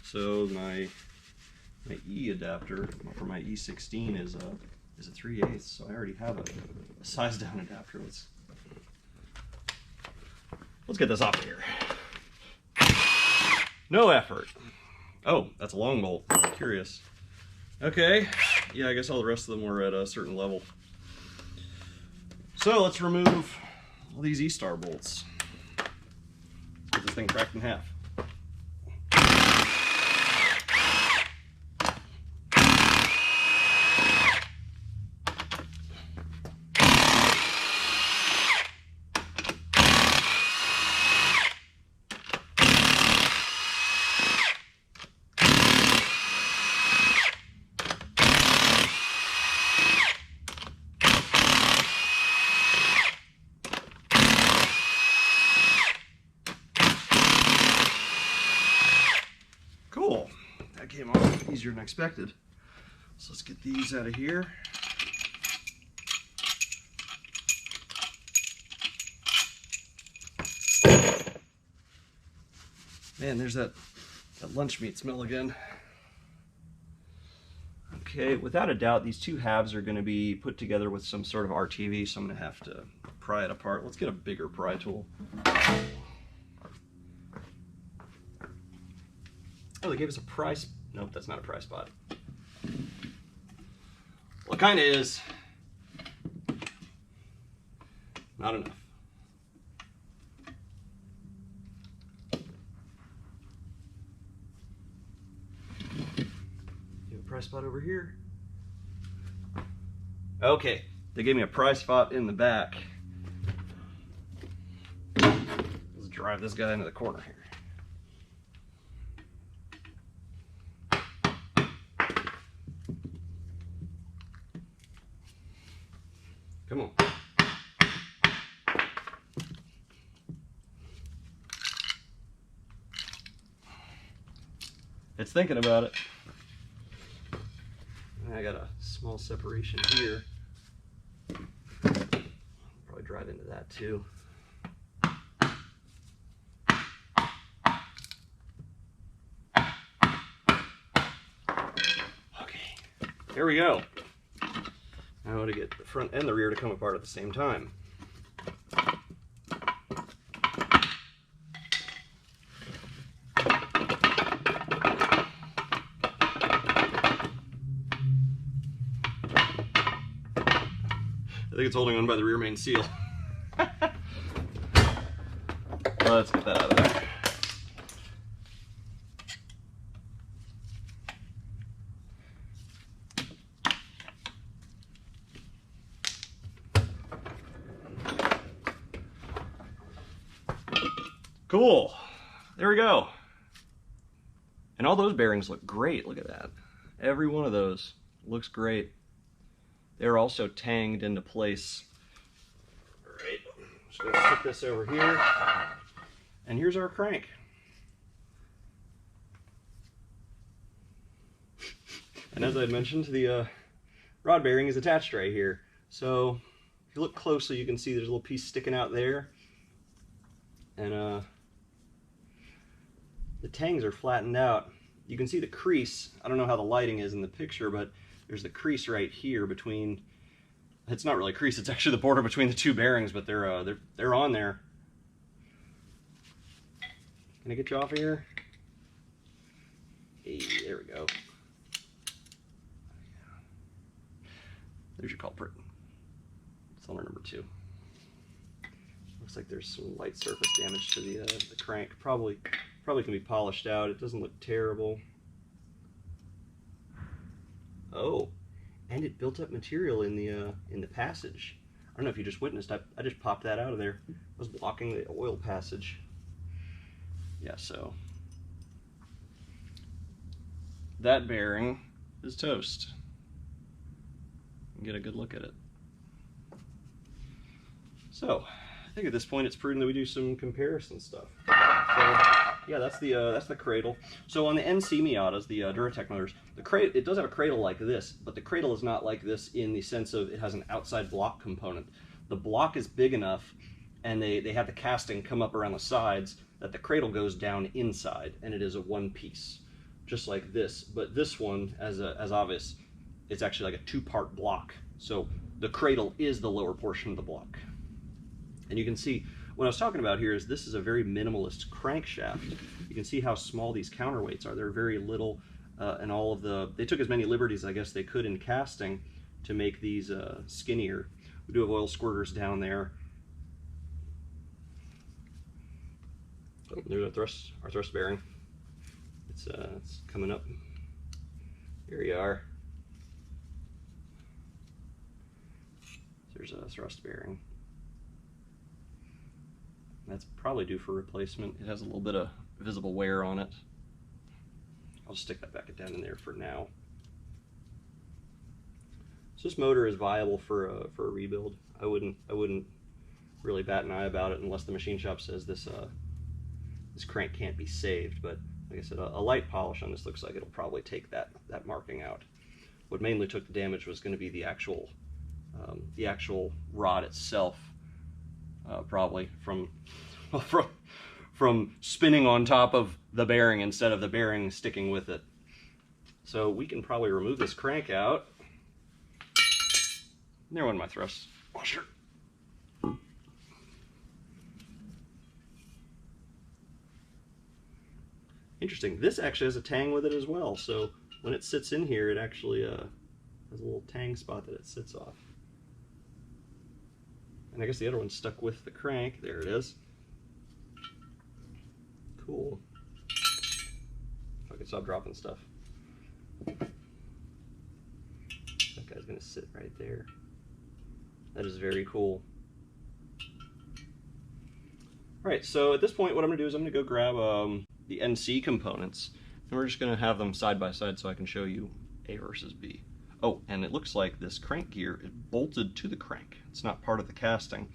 So my E adapter for my E16 is a 3/8, so I already have a size down adapter. Let's get this off of here. No effort. Oh, that's a long bolt. Curious. Okay, yeah, I guess all the rest of them were at a certain level. So let's remove all these E-star bolts. Get this thing cracked in half. Cool, that came off easier than expected. So let's get these out of here. Man, there's that lunch meat smell again. Okay, without a doubt, these two halves are going to be put together with some sort of RTV, so I'm going to have to pry it apart. Let's get a bigger pry tool. Oh, they gave us a pry. Nope, that's not a pry spot. Well, it kind of is. Not enough. You have a pry spot over here. Okay, they gave me a pry spot in the back. Let's drive this guy into the corner here. It's thinking about it. I got a small separation here. Probably drive into that too. Okay, there we go. Now I want to get the front and the rear to come apart at the same time. I think it's holding on by the rear main seal. Let's get that out of there. Cool. There we go. And all those bearings look great. Look at that. Every one of those looks great. They're also tanged into place. All right, I'm just going to put this over here. And here's our crank. And as I had mentioned, the rod bearing is attached right here. So if you look closely, you can see there's a little piece sticking out there. And the tangs are flattened out. You can see the crease. I don't know how the lighting is in the picture, but there's the crease right here between, it's not really a crease, it's actually the border between the two bearings, but they're on there. Can I get you off of here? Hey, there we go. There's your culprit. Cylinder number 2. Looks like there's some light surface damage to the crank. Probably can be polished out. It doesn't look terrible. Oh, and it built up material in the passage. I don't know if you just witnessed. I just popped that out of there. It was blocking the oil passage. Yeah, so that bearing is toast. Get a good look at it. So I think at this point it's prudent that we do some comparison stuff. So yeah, that's the cradle. So on the NC Miatas, the Duratec motors, the cradle, it does have a cradle like this, but the cradle is not like this in the sense of it has an outside block component. The block is big enough, and they have the casting come up around the sides that the cradle goes down inside, and it is a one piece, just like this. But this one, as obvious, it's actually like a 2-part block. So the cradle is the lower portion of the block. And you can see, what I was talking about here is this is a very minimalist crankshaft. You can see how small these counterweights are. They're very little, and all of they took as many liberties, I guess, they could in casting to make these skinnier. We do have oil squirters down there. Oh, there's our thrust bearing. It's coming up. Here you are. There's a thrust bearing. That's probably due for replacement. It has a little bit of visible wear on it. I'll just stick that back down in there for now. So this motor is viable for a rebuild. I wouldn't really bat an eye about it unless the machine shop says this crank can't be saved. But like I said, a light polish on this looks like it'll probably take that marking out. What mainly took the damage was going to be the actual rod itself, probably from spinning on top of the bearing instead of the bearing sticking with it. So we can probably remove this crank out. There went my thrust washer. Interesting. This actually has a tang with it as well. So when it sits in here, it actually has a little tang spot that it sits off. And I guess the other one's stuck with the crank. There it is. Cool. If I could stop dropping stuff. That guy's gonna sit right there. That is very cool. All right, so at this point, what I'm gonna do is I'm gonna go grab the NC components, and we're just gonna have them side by side so I can show you A versus B. Oh, and it looks like this crank gear is bolted to the crank. It's not part of the casting.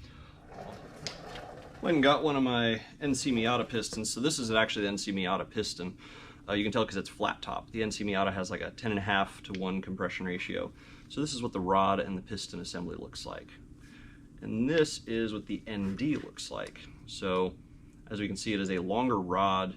Went and got one of my NC Miata pistons. So this is actually the NC Miata piston. You can tell because it's flat top. The ND Miata has like a 10.5 to 1 compression ratio. So this is what the rod and the piston assembly looks like. And this is what the ND looks like. So as we can see, it is a longer rod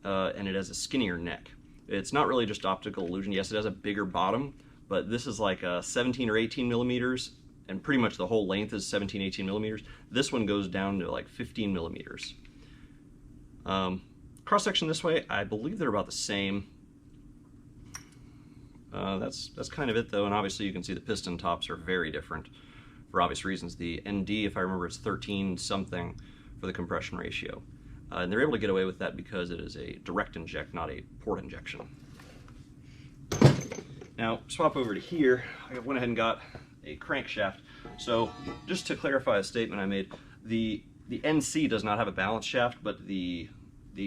and it has a skinnier neck. It's not really just optical illusion. Yes, it has a bigger bottom, but this is like 17 or 18 millimeters, and pretty much the whole length is 17, 18 millimeters. This one goes down to like 15 millimeters. Cross section this way, I believe they're about the same. That's kind of it though, and obviously you can see the piston tops are very different for obvious reasons. The ND, if I remember, it's 13 something for the compression ratio. And they're able to get away with that because it is a direct inject, not a port injection. Now, swap over to here. I went ahead and got a crankshaft. So, just to clarify a statement I made, the NC does not have a balance shaft, but the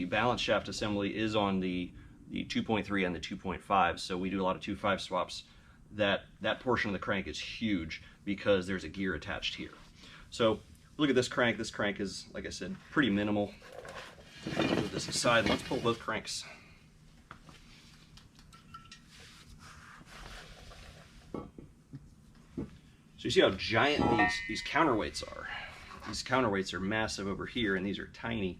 balance shaft assembly is on the 2.3 and the 2.5, so we do a lot of 2.5 swaps. That portion of the crank is huge because there's a gear attached here. So, look at this crank. This crank is, like I said, pretty minimal. Move this aside. Let's pull both cranks. So you see how giant these counterweights are. These counterweights are massive over here, and these are tiny.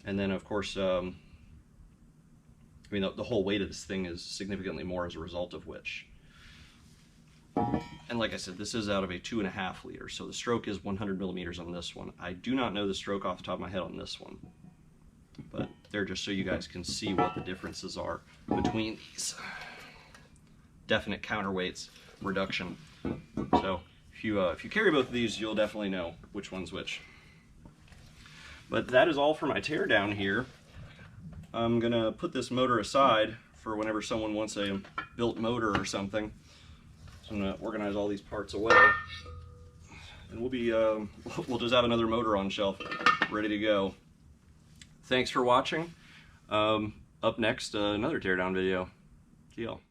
And then, of course, I mean, the whole weight of this thing is significantly more as a result of which. And like I said, this is out of a 2.5 liter, so the stroke is 100 millimeters on this one. I do not know the stroke off the top of my head on this one, but they're just so you guys can see what the differences are between these. Definite counterweights reduction. So if you carry both of these, you'll definitely know which one's which. But that is all for my teardown here. I'm gonna put this motor aside for whenever someone wants a built motor or something. So I'm gonna organize all these parts away, and we'll just have another motor on shelf ready to go. Thanks for watching. Up next, another teardown video. See y'all.